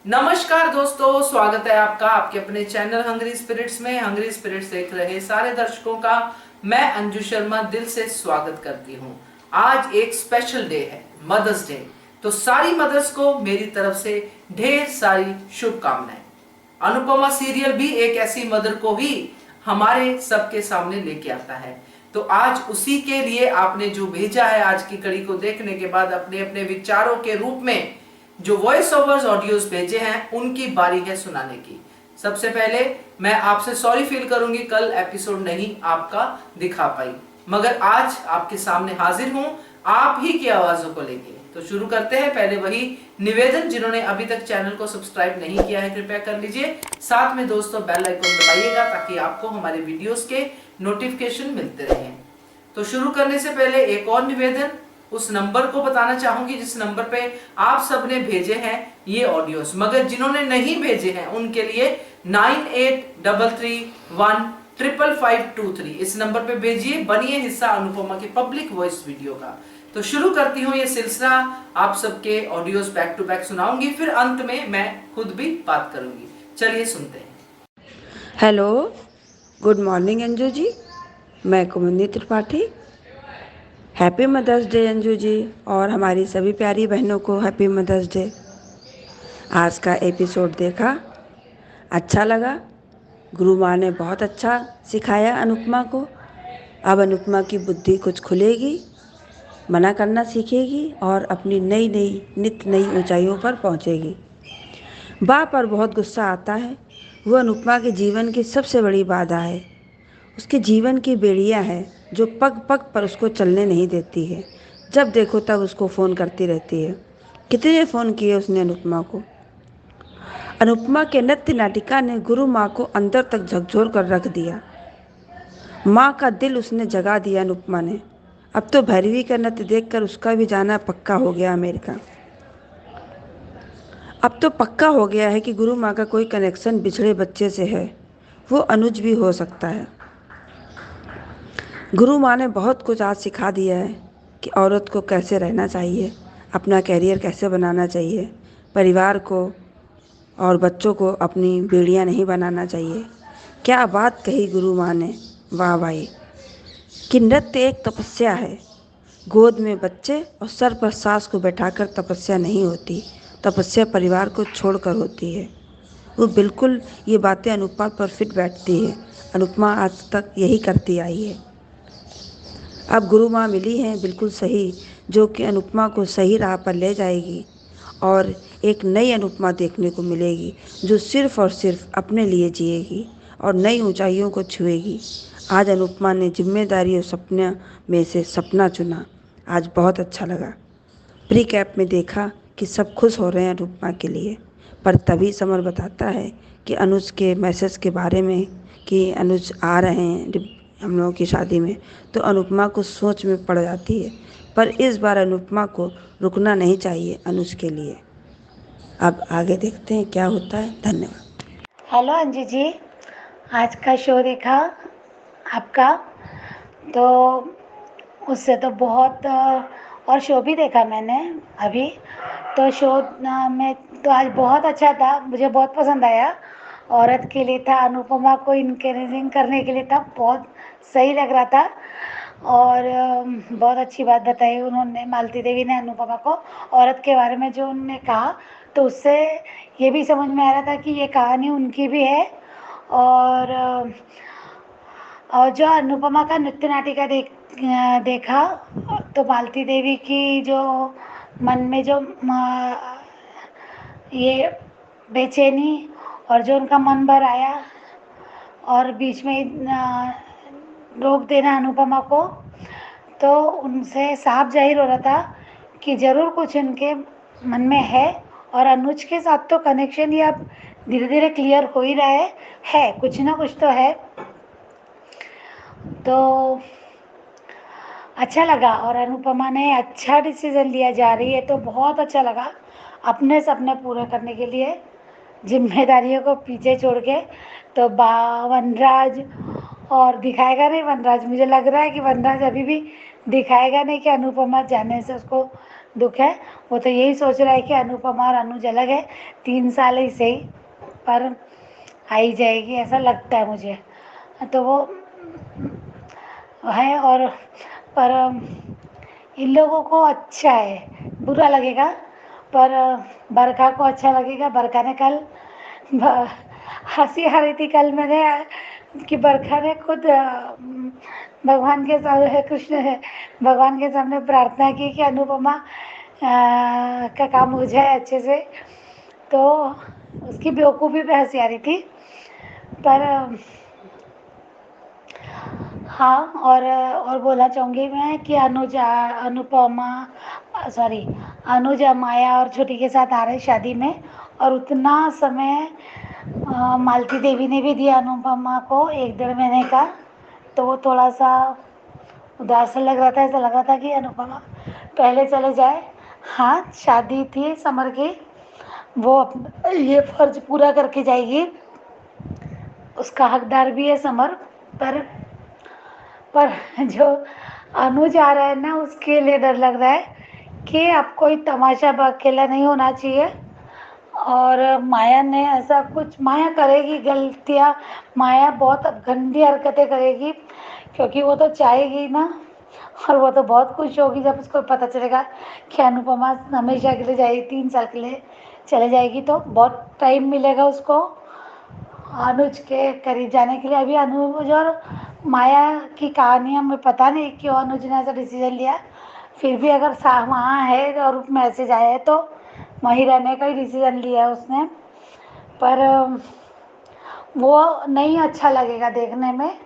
नमस्कार दोस्तों, स्वागत है आपका आपके अपने चैनल हंग्री स्पिरिट्स में। हंग्री स्पिरिट्स देख रहे सारे दर्शकों का मैं अंजू शर्मा दिल से स्वागत करती हूँ। आज एक स्पेशल डे है, मदर्स डे। तो सारी मदर्स को मेरी तरफ से ढेर सारी शुभकामनाएं। अनुपमा सीरियल भी एक ऐसी मदर को ही हमारे सबके सामने लेके आता है। तो आज उसी के लिए आपने जो भेजा है, आज की कड़ी को देखने के बाद अपने अपने विचारों के रूप में जो वॉइस ओवर्स ऑडियोज भेजे हैं, उनकी बारी है सुनाने की। सबसे पहले मैं आपसे सॉरी फील करूंगी, कल एपिसोड नहीं आपका दिखा पाई, मगर आज आपके सामने हाजिर हूं आप ही की आवाजों को लेके। तो शुरू करते हैं। पहले वही निवेदन, जिन्होंने अभी तक चैनल को सब्सक्राइब नहीं किया है कृपया कर लीजिए। साथ में दोस्तों बेल आइकन दबाइएगा ताकि आपको हमारे वीडियोस के नोटिफिकेशन मिलते रहें। तो शुरू करने से पहले एक और निवेदन, उस नंबर को बताना चाहूंगी जिस नंबर पे आप सबने भेजे हैं ये ऑडियोस, मगर जिन्होंने नहीं भेजे हैं उनके लिए 9833155523 इस नंबर पे भेजिए, बनिए हिस्सा अनुपमा के पब्लिक वॉइस वीडियो का। तो शुरू करती हूँ ये सिलसिला, आप सबके ऑडियोस बैक टू बैक सुनाऊंगी, फिर अंत में मैं खुद भी बात करूंगी। चलिए सुनते हैं। Hello, good morning Anju ji. मैं Kumudini Tripathi. Happy mother's day Anju ji, और हमारी सभी प्यारी बहनों को हैप्पी मदर्स डे। आज का एपिसोड देखा, अच्छा लगा। गुरु माँ ने बहुत अच्छा सिखाया अनुपमा को। अब अनुपमा की बुद्धि कुछ खुलेगी, मना करना सीखेगी और अपनी नई नई नित नई ऊंचाइयों पर पहुंचेगी। बाप पर बहुत गुस्सा आता है, वो अनुपमा के जीवन की सबसे बड़ी बाधा है। उसके जीवन की बेड़ियाँ हैं जो पग पग पर उसको चलने नहीं देती है। जब देखो तब उसको फ़ोन करती रहती है। कितने फ़ोन किए उसने अनुपमा को। अनुपमा के नृत्य नाटिका ने गुरु माँ को अंदर तक झकझोर कर रख दिया। माँ का दिल उसने जगा दिया अनुपमा ने। अब तो भैरवी का नृत्य देखकर उसका भी जाना पक्का हो गया अमेरिका। अब तो पक्का हो गया है कि गुरु माँ का कोई कनेक्शन बिछड़े बच्चे से है। वो अनुज भी हो सकता है। गुरु माँ ने बहुत कुछ आज सिखा दिया है कि औरत को कैसे रहना चाहिए, अपना कैरियर कैसे बनाना चाहिए, परिवार को और बच्चों को अपनी बेड़ियाँ नहीं बनाना चाहिए। क्या बात कही गुरु माँ ने, वाह भाई। कि नृत्य एक तपस्या है। गोद में बच्चे और सर पर सास को बैठाकर तपस्या नहीं होती, तपस्या परिवार को छोड़कर होती है। वो बिल्कुल ये बातें अनुपमा पर फिट बैठती है। अनुपमा आज तक यही करती आई है। अब गुरु माँ मिली हैं बिल्कुल सही, जो कि अनुपमा को सही राह पर ले जाएगी और एक नई अनुपमा देखने को मिलेगी जो सिर्फ़ और सिर्फ अपने लिए जिएगी और नई ऊंचाइयों को छुएगी। आज अनुपमा ने जिम्मेदारी और सपने में से सपना चुना। आज बहुत अच्छा लगा। प्री कैप में देखा कि सब खुश हो रहे हैं अनुपमा के लिए, पर तभी समर बताता है कि अनुज के मैसेज के बारे में कि अनुज आ रहे हैं हम लोगों की शादी में, तो अनुपमा को सोच में पड़ जाती है। पर इस बार अनुपमा को रुकना नहीं चाहिए अनुज के लिए। अब आगे देखते हैं क्या होता है। धन्यवाद। हेलो अंजू जी, आज का शो देखा आपका, तो उससे तो बहुत और शो भी देखा मैंने अभी। तो शो में तो आज बहुत अच्छा था, मुझे बहुत पसंद आया। औरत के लिए था, अनुपमा को इनकरेजिंग करने के लिए था, बहुत सही लग रहा था। और बहुत अच्छी बात बताई उन्होंने, मालती देवी ने अनुपमा को औरत के बारे में जो उन्होंने कहा, तो उससे ये भी समझ में आ रहा था कि ये कहानी उनकी भी है। और जो अनुपमा का नृत्य नाटिका देखा, तो मालती देवी की जो मन में जो ये बेचैनी और जो उनका मन भर आया और बीच में रोक देना अनुपमा को, तो उनसे साफ जाहिर हो रहा था कि ज़रूर कुछ उनके मन में है। और अनुज के साथ तो कनेक्शन ये अब धीरे धीरे क्लियर हो ही रहा है कुछ ना कुछ तो है। तो अच्छा लगा और अनुपमा ने अच्छा डिसीज़न लिया, जा रही है तो बहुत अच्छा लगा। अपने सपने पूरे करने के लिए जिम्मेदारियों को पीछे छोड़ के, तो वनराज और दिखाएगा नहीं वनराज, मुझे लग रहा है कि वनराज अभी भी दिखाएगा नहीं कि अनुपमा जाने से उसको दुख है। वो तो यही सोच रहा है कि अनुपमा और अनुज अलग है, 3 साल ही सही पर आ ही जाएगी, ऐसा लगता है मुझे। तो वो है। और पर इन लोगों को अच्छा है, बुरा लगेगा पर बरखा को अच्छा लगेगा। बरखा ने कल ब- हंसी आ रही थी कल मैंने कि बरखा ने खुद भगवान के सामने, कृष्ण है, भगवान के सामने प्रार्थना की कि अनुपमा का काम हो जाए अच्छे से। तो उसकी बेवकूफ़ी पे हंसी आ रही थी। पर हाँ। और बोलना चाहूँगी मैं कि अनुपमा सॉरी अनुजा माया और छोटी के साथ आ रहे शादी में। और उतना समय मालती देवी ने भी दिया अनुपमा को 1 डेढ़ महीने का। तो वो थोड़ा सा उदास सा लग रहा था, ऐसा लग रहा था कि अनुपमा पहले चले जाए। हाँ, शादी थी समर की, वो ये फर्ज पूरा करके जाएगी, उसका हकदार भी है समर। पर पर जो अनुज आ रहा है ना, उसके लिए डर लग रहा है कि अब कोई तमाशा अकेला नहीं होना चाहिए। और माया ने ऐसा कुछ, माया करेगी गलतियाँ, माया बहुत गंदी हरकतें करेगी क्योंकि वो तो चाहेगी ना। और वो तो बहुत खुश होगी जब उसको पता चलेगा कि अनुपमा हमेशा के लिए जाएगी, 3 साल के लिए चले जाएगी। तो बहुत टाइम मिलेगा उसको अनुज के करीब जाने के लिए। अभी अनुज और माया की कहानियाँ में पता नहीं क्यों अनुज ने ऐसा डिसीजन लिया। फिर भी अगर वहाँ है और मैसेज आया है तो वहीं रहने का ही डिसीजन लिया है उसने। पर वो नहीं अच्छा लगेगा देखने में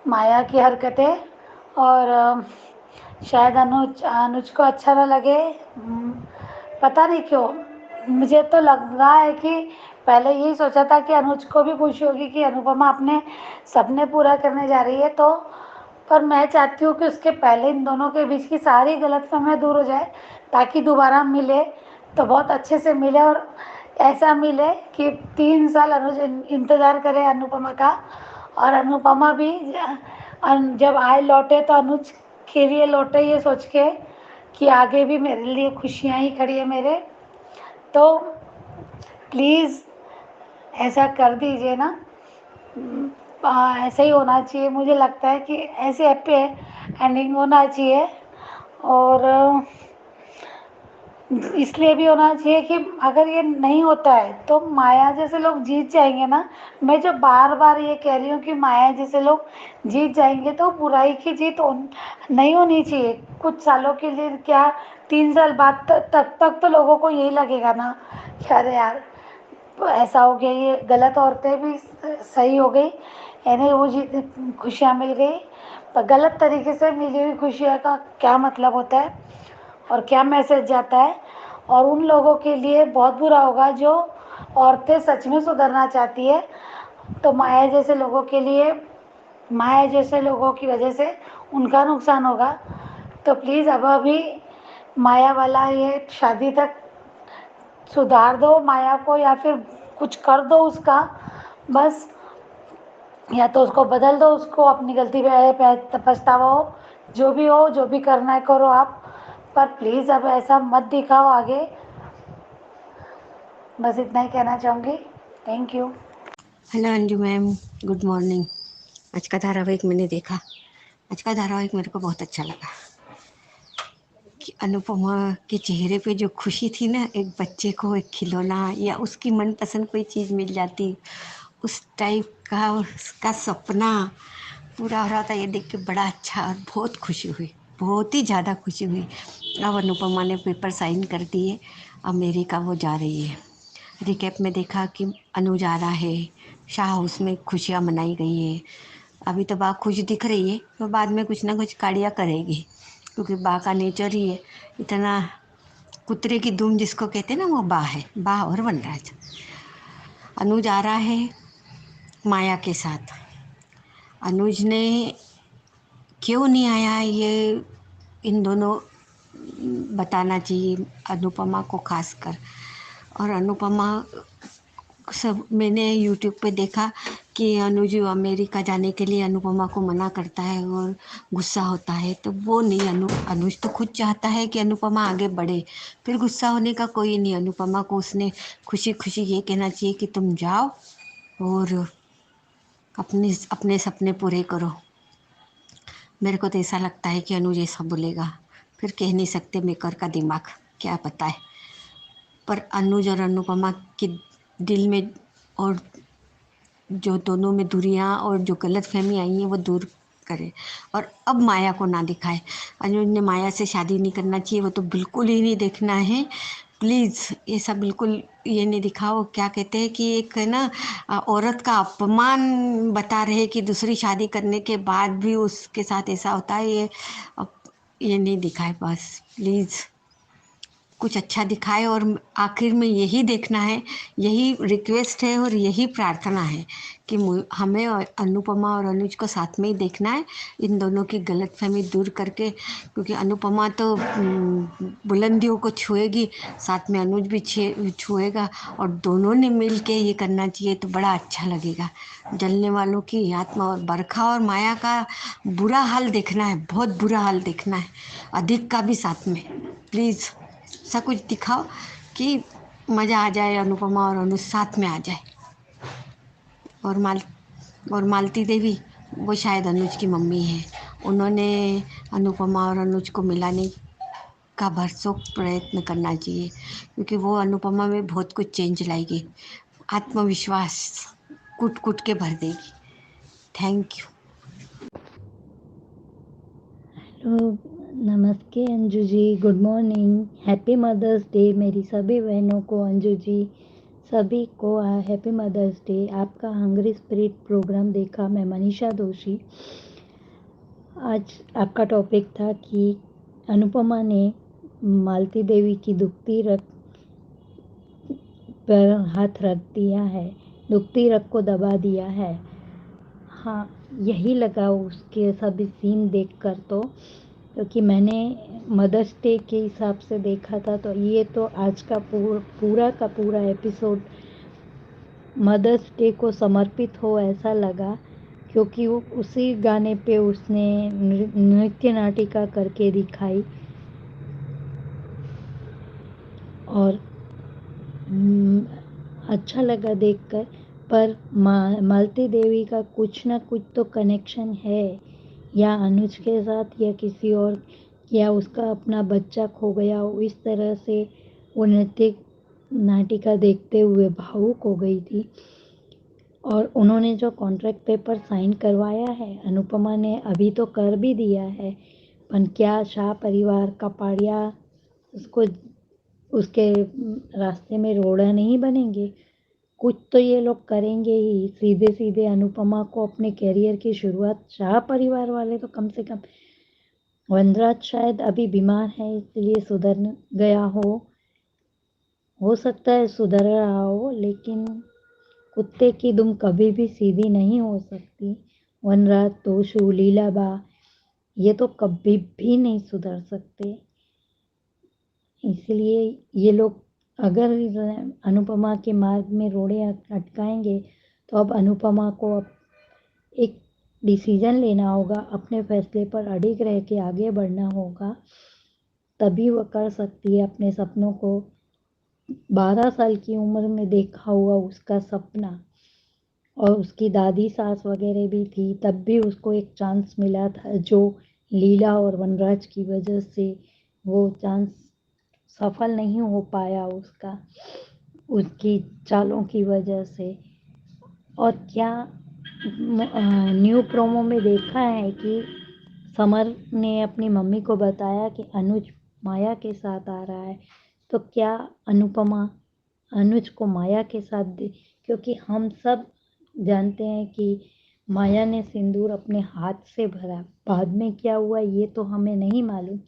माया की हरकतें। और शायद अनुज अनुज को अच्छा ना लगे। पता नहीं क्यों, मुझे तो लग रहा है कि पहले यही सोचा था कि अनुज को भी खुशी होगी कि अनुपमा अपने सपने पूरा करने जा रही है। तो पर मैं चाहती हूँ कि उसके पहले इन दोनों के बीच की सारी गलतफहमियाँ दूर हो जाए ताकि दोबारा मिले तो बहुत अच्छे से मिले। और ऐसा मिले कि 3 साल अनुज इंतज़ार करे अनुपमा का। और अनुपमा भी जब आए लौटे तो अनुज के लिए लौटे ये सोच के कि आगे भी मेरे लिए खुशियाँ ही खड़ी है मेरे। तो प्लीज़ ऐसा कर दीजिए ना। ऐसा ही होना चाहिए, मुझे लगता है कि ऐसे हैप्पी एंडिंग होना चाहिए। और इसलिए भी होना चाहिए कि अगर ये नहीं होता है तो माया जैसे लोग जीत जाएंगे ना। मैं जो बार बार ये कह रही हूँ कि माया जैसे लोग जीत जाएंगे तो बुराई की जीत नहीं होनी चाहिए कुछ सालों के लिए। क्या 3 साल बाद तक तो लोगों को यही लगेगा ना कि अरे यार ऐसा हो गया, ये गलत औरतें भी सही हो गई, इन्हें वो जीत खुशियाँ मिल गई। पर गलत तरीके से मिली हुई खुशियाँ का क्या मतलब होता है और क्या मैसेज जाता है। और उन लोगों के लिए बहुत बुरा होगा जो औरतें सच में सुधरना चाहती है। तो माया जैसे लोगों की वजह से उनका नुकसान होगा। तो प्लीज़ अब अभी माया वाला ये शादी तक सुधार दो माया को या फिर कुछ कर दो उसका बस। या तो उसको बदल दो, उसको अपनी गलती पे पछतावा हो, जो भी करना है करो आप। पर प्लीज़ अब ऐसा मत दिखाओ आगे। बस इतना ही कहना चाहूँगी। Thank you. Hello Anju ma'am, good morning. आज का धारावाहिक मैंने देखा। आज का धारावाहिक मेरे को बहुत अच्छा लगा कि अनुपमा के चेहरे पे जो खुशी थी ना, एक बच्चे को एक खिलौना या उसकी मनपसंद कोई चीज़ मिल जाती, उस टाइप का उसका सपना पूरा हो रहा था। ये देख के बड़ा अच्छा और बहुत खुशी हुई, बहुत ही ज़्यादा खुशी हुई। अब अनुपमा ने पेपर साइन कर दिए, अमेरिका वो जा रही है। रिकैप में देखा कि अनु जा रहा है, शाह हाउस में खुशियाँ मनाई गई है। अभी तो बा खुश दिख रही है, तो बाद में कुछ ना कुछ काड़िया करेगी क्योंकि बा का नेचर ही है इतना। कुतरे की दुम जिसको कहते हैं ना, वो बा है, बा और वनराज। अनु जा रहा है माया के साथ। अनुज ने क्यों नहीं आया ये इन दोनों बताना चाहिए अनुपमा को खासकर। और अनुपमा सब मैंने यूट्यूब पे देखा कि अनुज अमेरिका जाने के लिए अनुपमा को मना करता है और गुस्सा होता है, तो वो नहीं, अनुज तो खुद चाहता है कि अनुपमा आगे बढ़े, फिर गुस्सा होने का कोई नहीं। अनुपमा को उसने खुशी खुशी ये कहना चाहिए कि तुम जाओ और अपने अपने सपने पूरे करो। मेरे को तो ऐसा लगता है कि अनुज ऐसा बोलेगा, फिर कह नहीं सकते मेकर का दिमाग, क्या पता है। पर अनुज और अनुपमा के दिल में और जो दोनों में दूरियां और जो गलत फहमी आई हैं वो दूर करे, और अब माया को ना दिखाए। अनुज ने माया से शादी नहीं करना चाहिए, वो तो बिल्कुल ही नहीं देखना है। प्लीज़ ये सब बिल्कुल ये नहीं दिखाओ। क्या कहते हैं कि एक है ना, औरत का अपमान बता रहे कि दूसरी शादी करने के बाद भी उसके साथ ऐसा होता है, ये नहीं दिखाए बस प्लीज़। कुछ अच्छा दिखाए, और आखिर में यही देखना है, यही रिक्वेस्ट है और यही प्रार्थना है कि हमें और अनुपमा और अनुज को साथ में ही देखना है, इन दोनों की गलतफहमी दूर करके। क्योंकि अनुपमा तो बुलंदियों को छुएगी, साथ में अनुज भी छुएगा, और दोनों ने मिल के ये करना चाहिए तो बड़ा अच्छा लगेगा। जलने वालों की आत्मा, और बरखा और माया का बुरा हाल देखना है, बहुत बुरा हाल देखना है, अधिक का भी साथ में। प्लीज़ ऐसा कुछ दिखाओ कि मज़ा आ जाए, अनुपमा और अनुज साथ में आ जाए। और मालती देवी, वो शायद अनुज की मम्मी है, उन्होंने अनुपमा और अनुज को मिलाने का भरसक प्रयत्न करना चाहिए, क्योंकि वो अनुपमा में बहुत कुछ चेंज लाएगी, आत्मविश्वास कूट कूट के भर देगी। Thank you. हेलो, नमस्ते Anju ji, good morning, happy mother's day मेरी सभी बहनों को। अंजू जी सभी को हैप्पी मदर्स डे। आपका हंग्री स्पिरिट प्रोग्राम देखा मैं, मनीषा दोषी। आज आपका टॉपिक था कि अनुपमा ने मालती देवी की दुखती रग पर हाथ रख दिया है, दुखती रग को दबा दिया है। हाँ, यही लगा उसके सभी सीन देखकर तो, क्योंकि मैंने मदर्स डे के हिसाब से देखा था, तो ये तो आज का पूरा का पूरा एपिसोड मदर्स डे को समर्पित हो ऐसा लगा, क्योंकि वो उसी गाने पे उसने नृत्य नाटिका करके दिखाई। और अच्छा लगा देखकर। पर मालती देवी का कुछ ना कुछ तो कनेक्शन है, या अनुज के साथ या किसी और, या उसका अपना बच्चा खो गया हो, इस तरह से वो नृत्य नाटिका देखते हुए भावुक हो गई थी। और उन्होंने जो कॉन्ट्रैक्ट पेपर साइन करवाया है, अनुपमा ने अभी तो कर भी दिया है, पर क्या शाह परिवार का पाड़िया उसको उसके रास्ते में रोड़ा नहीं बनेंगे? कुछ तो ये लोग करेंगे ही। सीधे सीधे अनुपमा को अपने करियर की शुरुआत, शाह परिवार वाले तो कम से कम, वनराज शायद अभी बीमार है इसलिए सुधर गया हो सकता है सुधर रहा हो, लेकिन कुत्ते की दुम कभी भी सीधी नहीं हो सकती। वनराज, तोशु, लीलाबा, ये तो कभी भी नहीं सुधर सकते। इसलिए ये लोग अगर अनुपमा के मार्ग में रोड़े अटकाएंगे, तो अब अनुपमा को अब एक डिसीजन लेना होगा, अपने फैसले पर अडिग रह के आगे बढ़ना होगा, तभी वह कर सकती है अपने सपनों को। 12 साल की उम्र में देखा हुआ उसका सपना, और उसकी दादी सास वगैरह भी थी, तब भी उसको एक चांस मिला था, जो लीला और वनराज की वजह से वो चांस सफल नहीं हो पाया उसका, उसकी चालों की वजह से। और क्या न्यू प्रोमो में देखा है कि समर ने अपनी मम्मी को बताया कि अनुज माया के साथ आ रहा है, तो क्या अनुपमा अनुज को माया के साथ दे, क्योंकि हम सब जानते हैं कि माया ने सिंदूर अपने हाथ से भरा, बाद में क्या हुआ ये तो हमें नहीं मालूम,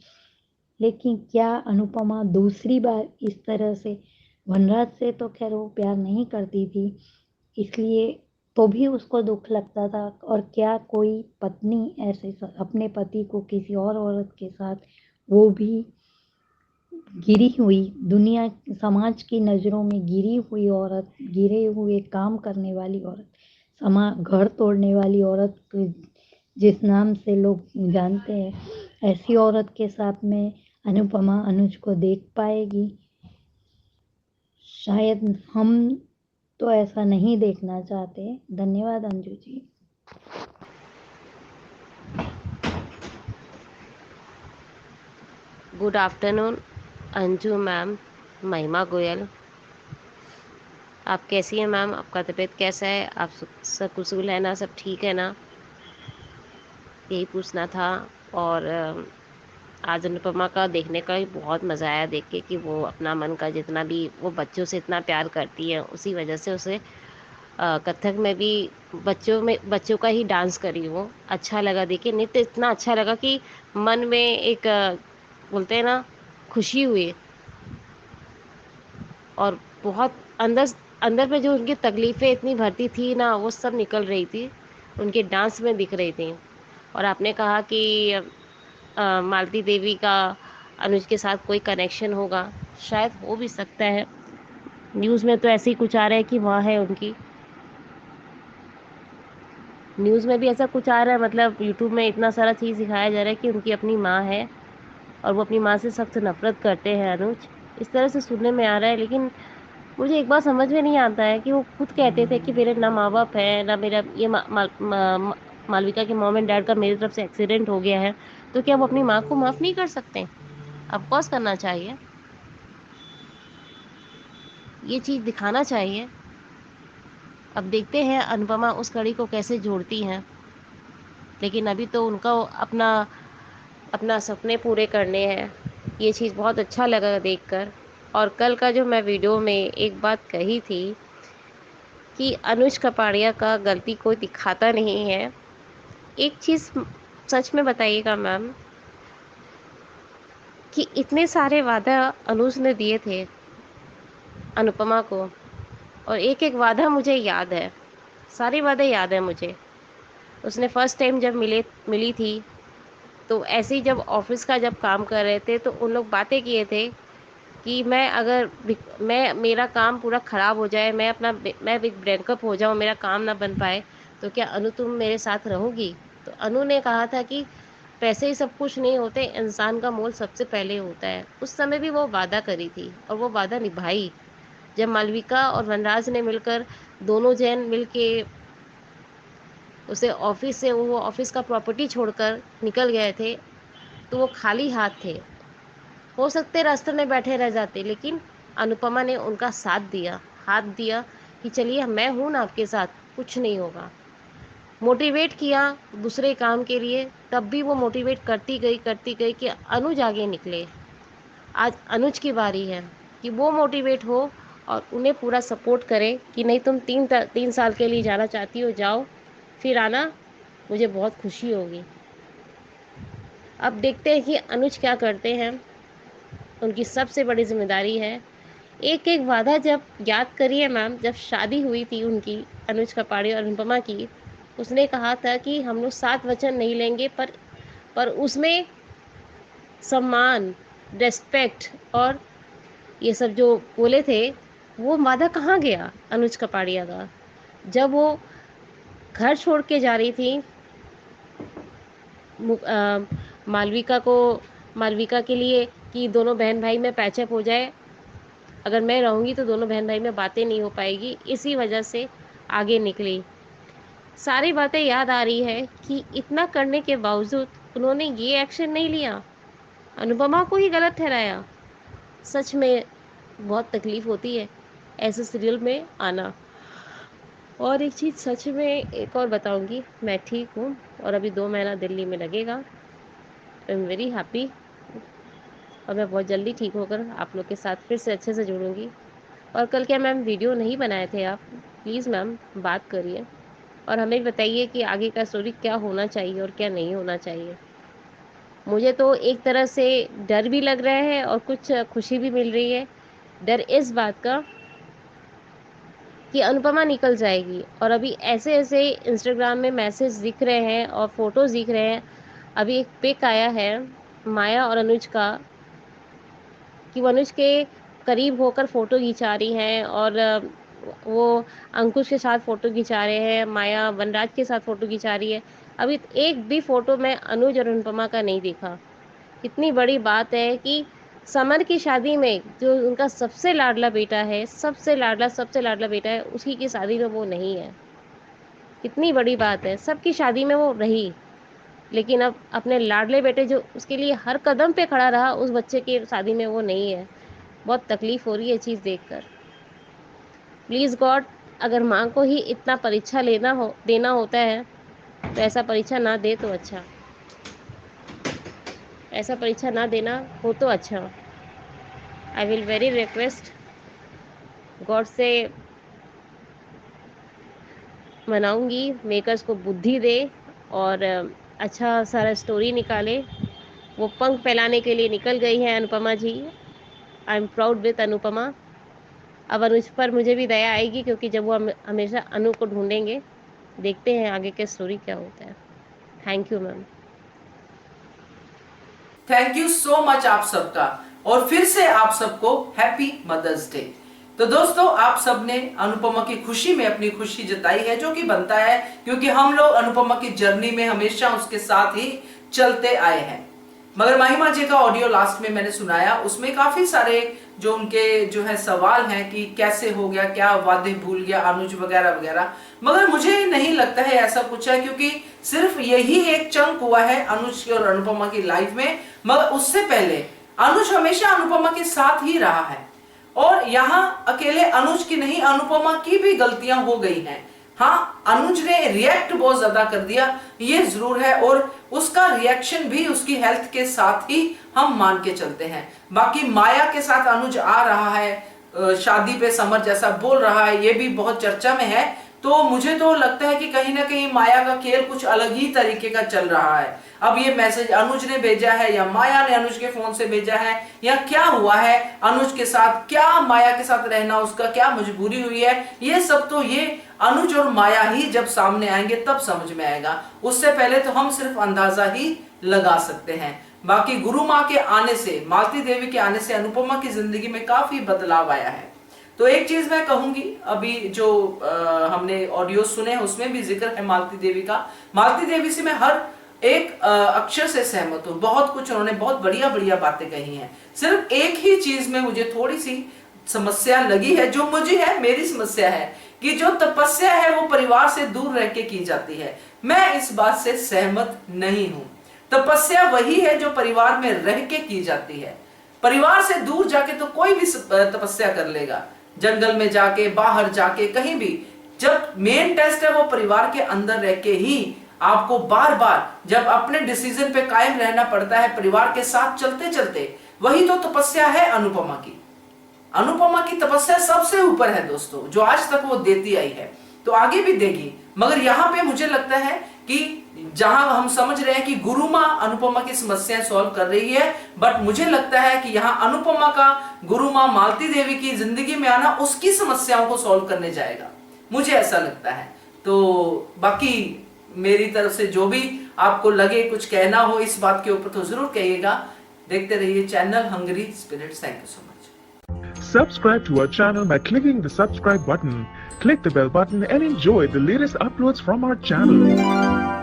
लेकिन क्या अनुपमा दूसरी बार इस तरह से, वनराज से तो खैर वो प्यार नहीं करती थी, इसलिए तो भी उसको दुख लगता था, और क्या कोई पत्नी ऐसे अपने पति को किसी और औरत के साथ, वो भी गिरी हुई दुनिया समाज की नज़रों में गिरी हुई औरत, गिरे हुए काम करने वाली औरत, घर तोड़ने वाली औरत जिस नाम से लोग जानते हैं, ऐसी औरत के साथ में अनुपमा अनुज को देख पाएगी। शायद हम तो ऐसा नहीं देखना चाहते। धन्यवाद Anju ji. Good afternoon Anju ma'am, महिमा गोयल। आप कैसी हैं मैम? आपका तबीयत कैसा है? आप सब कुशल है ना? सब ठीक है ना? यही पूछना था। और आज अनुपमा का देखने का ही बहुत मज़ा आया, देख के कि वो अपना मन का जितना भी वो बच्चों से इतना प्यार करती है, उसी वजह से उसे कथक में भी बच्चों का ही डांस करी। वो अच्छा लगा देख के, नृत्य इतना अच्छा लगा कि मन में एक बोलते हैं ना, खुशी हुई। और बहुत अंदर अंदर में जो उनकी तकलीफ़ें इतनी भरती थी ना, वो सब निकल रही थी, उनके डांस में दिख रही थी। और आपने कहा कि मालती देवी का अनुज के साथ कोई कनेक्शन होगा, शायद हो भी सकता है। न्यूज़ में तो ऐसे ही कुछ आ रहा है कि वहाँ है उनकी, न्यूज़ में भी ऐसा कुछ आ रहा है, मतलब यूट्यूब में इतना सारा चीज़ दिखाया जा रहा है कि उनकी अपनी माँ है और वो अपनी माँ से सख्त नफरत करते हैं अनुज, इस तरह से सुनने में आ रहा है। लेकिन मुझे एक बात समझ में नहीं आता है कि वो खुद कहते थे कि मेरे ना माँ बाप है ना मेरा ये मालविका के मॉम एंड डैड का मेरी तरफ से एक्सीडेंट हो गया है, तो क्या वो अपनी माँ को माफ़ नहीं कर सकते? ऑफकोर्स करना चाहिए, ये चीज़ दिखाना चाहिए। अब देखते हैं अनुपमा उस कड़ी को कैसे जोड़ती हैं। लेकिन अभी तो उनका अपना अपना सपने पूरे करने हैं। ये चीज़ बहुत अच्छा लगा देखकर। और कल का जो मैं वीडियो में एक बात कही थी कि अनुज कपाड़िया का गलती कोई दिखाता नहीं है, एक चीज़ सच में बताइएगा मैम, कि इतने सारे वादा अनुज ने दिए थे अनुपमा को, और एक एक वादा मुझे याद है, सारे वादे याद है मुझे। उसने फर्स्ट टाइम जब मिली थी, तो ऐसे ही जब ऑफिस का जब काम कर रहे थे, तो उन लोग बातें किए थे कि मैं मेरा काम पूरा ख़राब हो जाए, मैं ब्रेकअप हो जाऊँ, मेरा काम ना बन पाए, तो क्या अनु तुम मेरे साथ रहोगी? तो अनु ने कहा था कि पैसे ही सब कुछ नहीं होते, इंसान का मोल सबसे पहले होता है। उस समय भी वो वादा करी थी और वो वादा निभाई। जब मालविका और वनराज ने मिलकर, दोनों जन मिल के उसे वो ऑफिस का प्रॉपर्टी छोड़कर निकल गए थे, तो वो खाली हाथ थे। हो सकते रास्ते में बैठे रह जाते, लेकिन अनुपमा ने उनका साथ दिया, हाथ दिया कि चलिए मैं हूँ ना आपके साथ, कुछ नहीं होगा। मोटिवेट किया दूसरे काम के लिए, तब भी वो मोटिवेट करती गई कि अनुज आगे निकले। आज अनुज की बारी है कि वो मोटिवेट हो और उन्हें पूरा सपोर्ट करे कि नहीं, तुम 3 साल के लिए जाना चाहती हो, जाओ, फिर आना, मुझे बहुत खुशी होगी। अब देखते हैं कि अनुज क्या करते हैं। उनकी सबसे बड़ी जिम्मेदारी है, एक एक वादा जब याद करिए मैम, जब शादी हुई थी उनकी, अनुज कपाड़ी और अनुपमा की, उसने कहा था कि हम लोग 7 वचन नहीं लेंगे, पर उसमें सम्मान, रेस्पेक्ट और ये सब जो बोले थे, वो वादा कहाँ गया अनुज कपाड़िया का? जब वो घर छोड़ के जा रही थी मालविका को, मालविका के लिए, कि दोनों बहन भाई में पैचअप हो जाए, अगर मैं रहूँगी तो दोनों बहन भाई में बातें नहीं हो पाएगी, इसी वजह से आगे निकली। सारी बातें याद आ रही है कि इतना करने के बावजूद उन्होंने ये एक्शन नहीं लिया, अनुपमा को ही गलत ठहराया। सच में बहुत तकलीफ़ होती है ऐसे सीरियल में आना। और एक चीज़ सच में एक और बताऊंगी, मैं ठीक हूँ और अभी 2 महीना दिल्ली में लगेगा। आई एम वेरी हैप्पी और मैं बहुत जल्दी ठीक होकर आप लोग के साथ फिर से अच्छे से जुड़ूंगी। और कल क्या मैम वीडियो नहीं बनाए थे आप? प्लीज़ मैम बात करिए और हमें बताइए कि आगे का स्टोरी क्या होना चाहिए और क्या नहीं होना चाहिए। मुझे तो एक तरह से डर भी लग रहा है और कुछ खुशी भी मिल रही है। डर इस बात का कि अनुपमा निकल जाएगी, और अभी ऐसे ऐसे इंस्टाग्राम में मैसेज दिख रहे हैं और फोटोज़ दिख रहे हैं। अभी एक पिक आया है माया और अनुज का, कि वो अनुज के करीब होकर फ़ोटो खिंचा रही हैं और वो अंकुश के साथ फ़ोटो खिंचा रहे हैं, माया वनराज के साथ फ़ोटो खिंचा रही है। अभी एक भी फ़ोटो मैं अनुज और अनुपमा का नहीं देखा। कितनी बड़ी बात है कि समर की शादी में जो उनका सबसे लाडला बेटा है, सबसे लाडला बेटा है, उसी की शादी में वो नहीं है। कितनी बड़ी बात है, सबकी शादी में वो रही, लेकिन अब अपने लाडले बेटे जो उसके लिए हर कदम पे खड़ा रहा, उस बच्चे की शादी में वो नहीं है। बहुत तकलीफ़ हो रही है ये चीज़ देखकर। प्लीज़ गॉड, अगर माँ को ही इतना परीक्षा देना होता है, तो ऐसा परीक्षा ना दे तो अच्छा। ऐसा परीक्षा ना देना हो तो अच्छा। I will very request God से मनाऊंगी, मेकर्स को बुद्धि दे और अच्छा सारा स्टोरी निकाले। वो पंख फैलाने के लिए निकल गई हैं Anupama ji. I am proud with Anupama. अब अनुज पर मुझे भी दया आएगी, क्योंकि जब वो हमेशा अनु को ढूंढेंगे। देखते हैं आगे के स्टोरी क्या होता है। Thank you ma'am. Thank you so much आप सबका, और फिर से आप सबको हैप्पी मदर्स डे। तो दोस्तों, आप सबने अनुपमा की खुशी में अपनी खुशी जताई है, जो कि बनता है, क्योंकि हम लोग अनुपमा की जर्नी में हमेशा उसके साथ ही चलते आए हैं। मगर महिमा जी का ऑडियो लास्ट में मैंने सुनाया, उसमें काफी सारे जो उनके जो है सवाल हैं कि कैसे हो गया, क्या वादे भूल गया अनुज वगैरह वगैरह। मगर मुझे नहीं लगता है ऐसा कुछ है, क्योंकि सिर्फ यही एक चंक हुआ है अनुज और अनुपमा की लाइफ में। मगर उससे पहले अनुज हमेशा अनुपमा के साथ ही रहा है, और यहाँ अकेले अनुज की नहीं, अनुपमा की भी गलतियां हो गई हैं। हाँ, अनुज ने रिएक्ट बहुत ज्यादा कर दिया, ये जरूर है, और उसका रिएक्शन भी उसकी हेल्थ के साथ ही हम मान के चलते हैं। बाकी माया के साथ अनुज आ रहा है, शादी पे समर जैसा बोल रहा है, ये भी बहुत चर्चा में है। तो मुझे तो लगता है कि कहीं ना कहीं माया का खेल कुछ अलग ही तरीके का चल रहा है। अब ये मैसेज अनुज ने भेजा है या माया ने अनुज के फोन से भेजा है, या क्या हुआ है अनुज के साथ, क्या माया के साथ रहना उसका क्या मजबूरी हुई है, ये सब तो ये अनुज और माया ही जब सामने आएंगे तब समझ में आएगा। उससे पहले तो हम सिर्फ अंदाजा ही लगा सकते हैं। बाकी गुरु माँ के आने से, मालती देवी के आने से अनुपमा की जिंदगी में काफी बदलाव आया है। तो एक चीज मैं कहूंगी, अभी जो हमने ऑडियो सुने हैं उसमें भी जिक्र है मालती देवी का। मालती देवी से मैं हर एक अक्षर से सहमत हूँ। बहुत कुछ उन्होंने बहुत बढ़िया बढ़िया बातें कही हैं। सिर्फ एक ही चीज में मुझे थोड़ी सी समस्या लगी है, जो मुझे है, मेरी समस्या है कि जो तपस्या है वो परिवार से दूर रह के की जाती है। मैं इस बात से सहमत नहीं हूँ। तपस्या वही है जो परिवार में रह के की जाती है। परिवार से दूर जाके तो कोई भी तपस्या कर लेगा, जंगल में जाके, बाहर जाके, कहीं भी। जब मेन टेस्ट है वो परिवार के अंदर रह के ही आपको बार बार जब अपने डिसीजन पे कायम रहना पड़ता है, परिवार के साथ चलते चलते, वही तो तपस्या है अनुपमा की। अनुपमा की तपस्या सबसे ऊपर है दोस्तों, जो आज तक वो देती आई है, तो आगे भी देगी। मगर यहाँ पे मुझे लगता है कि जहां हम समझ रहे हैं कि गुरु माँ अनुपमा की समस्याएं सॉल्व कर रही है, बट मुझे लगता है कि यहाँ अनुपमा का गुरु माँ मालती देवी की जिंदगी में आना उसकी समस्याओं को सॉल्व करने जाएगा, मुझे ऐसा लगता है। तो बाकी मेरी तरफ से जो भी आपको लगे कुछ कहना हो इस बात के ऊपर तो जरूर कहिएगा। देखते रहिए channel Hungry Spirits. Thank you so much. Subscribe to our channel by clicking the subscribe button. Click the bell button and enjoy the latest uploads from our channel.